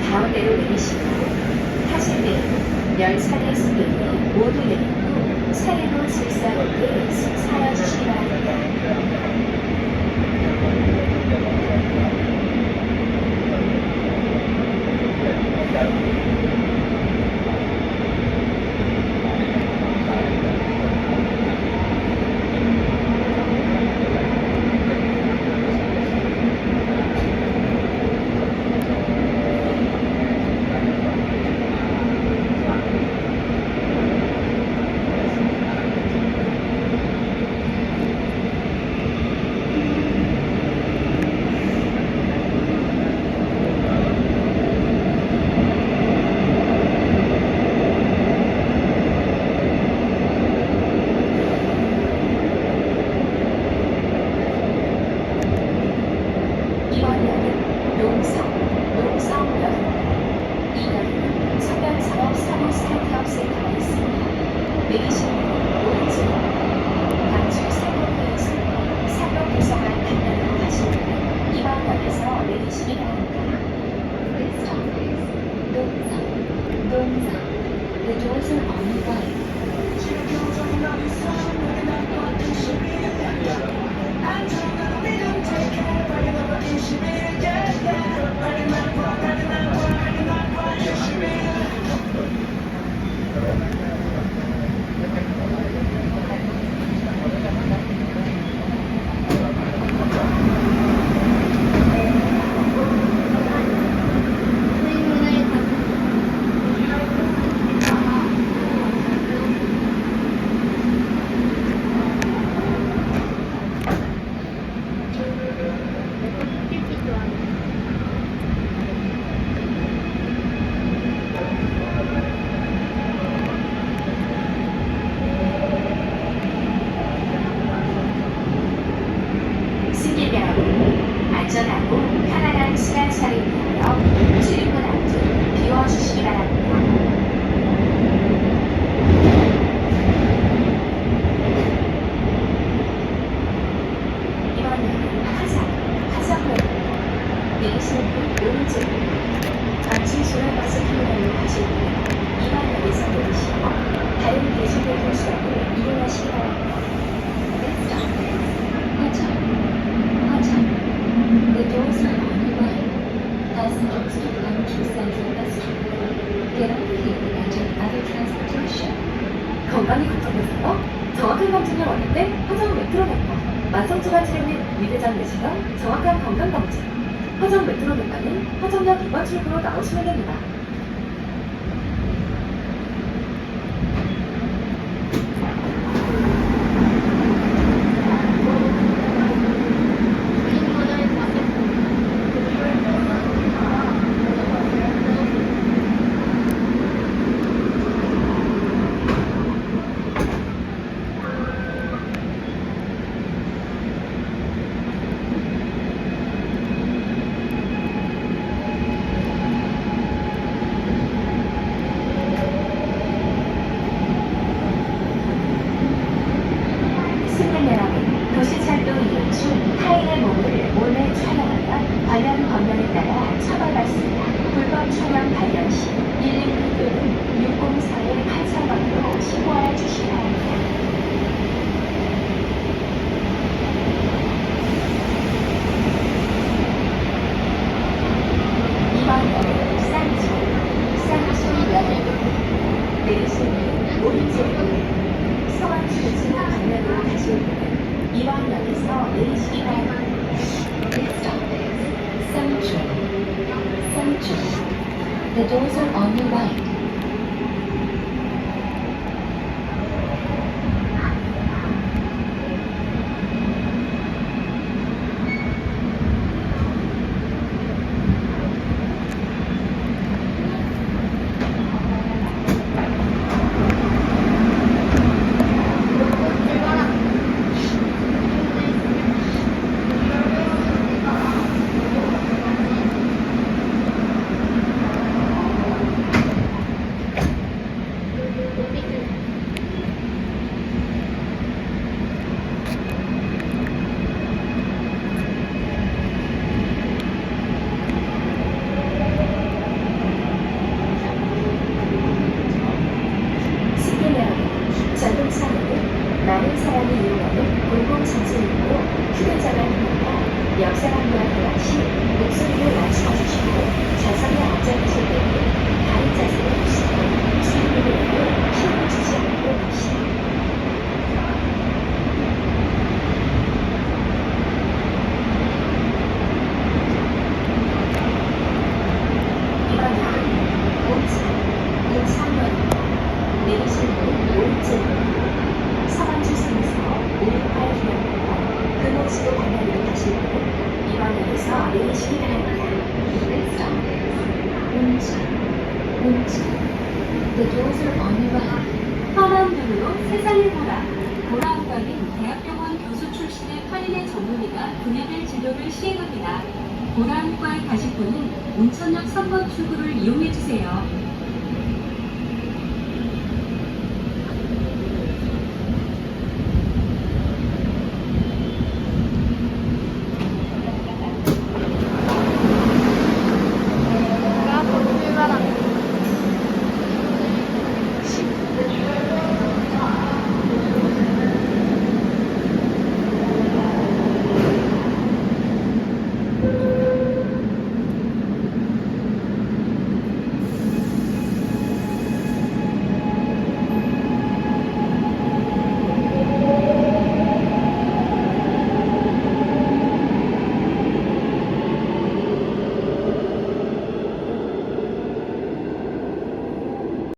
가운데로 내리시고 타실내에 열차례 승객이 모두 내린 후 사이로 질서롭게 승차하여 주시기 바랍니다. 이번역은 용성역, 이역은 청년산업사무스타트업센터가 있습니다. 내리시는 분은 오른쪽, 광주 상록역에서 상록 도서관 방면으로 가시면 이번역에서 내리시기 바랍니다. This stop is 농성. The doors are on the right. 승객 여러분, 안전하고 편안한 시간 처리를 위하여 출입문 앞을 비워주시기 바랍니다. 이번역은 화성역, 내리시는 분 오른쪽, 광주 중앙버스 터미널로 가시면 이번역에서 내리시고 다른 대중교통 수단을 이용하시기 바랍니다. The doors are on the right. Passengers to Gwangju Central Bus Terminal. Get off here and take other transportation. 건강이 걱정되세요? 정확한 검진을 원할 화정 메트로백과 만성초과질환 및 위궤장 내시경 정확한 건강검진. 화정 메트로백과는 화정역 2번 출구로 나오시면 됩니다. 도시철도 이용 중 타인의 몸을 몰래 촬영하면 관련 법령에 따라 처벌받습니다. 불법 촬영 발견 시 119 또는 604에 8,000원으로 신고하여 주시기 바랍니다. 이번역은 쌍촌역입니다. 내리시는 오른쪽으로 서울출구 방면으로 가실 분은 이번역에서 내리시기 바랍니다. Central. The doors are on the right. 투대자가 있는다. 역사관과 같이 목소리를 낮춰주시고 좌석에 앉아 계실 때는 다른 자세를 없이고 주인님에게 힘을 주지 않고 갑시다. 이번 역은 오천, 인삼역입니다. 내리실 문 오른쪽으로 서원주선에서 568km 금호지도 방향으로 가실 분은 이번 역에서 내리시기 바랍니다. 온천. The doors are on your right. 험한 눈으로 세상을 보라. 보라학과는 대학병원 교수 출신의 한인의 전문의가 분야별 진료를 시행합니다. 보라학과에 가실 분은 온천역 3번 출구를 이용해 주세요.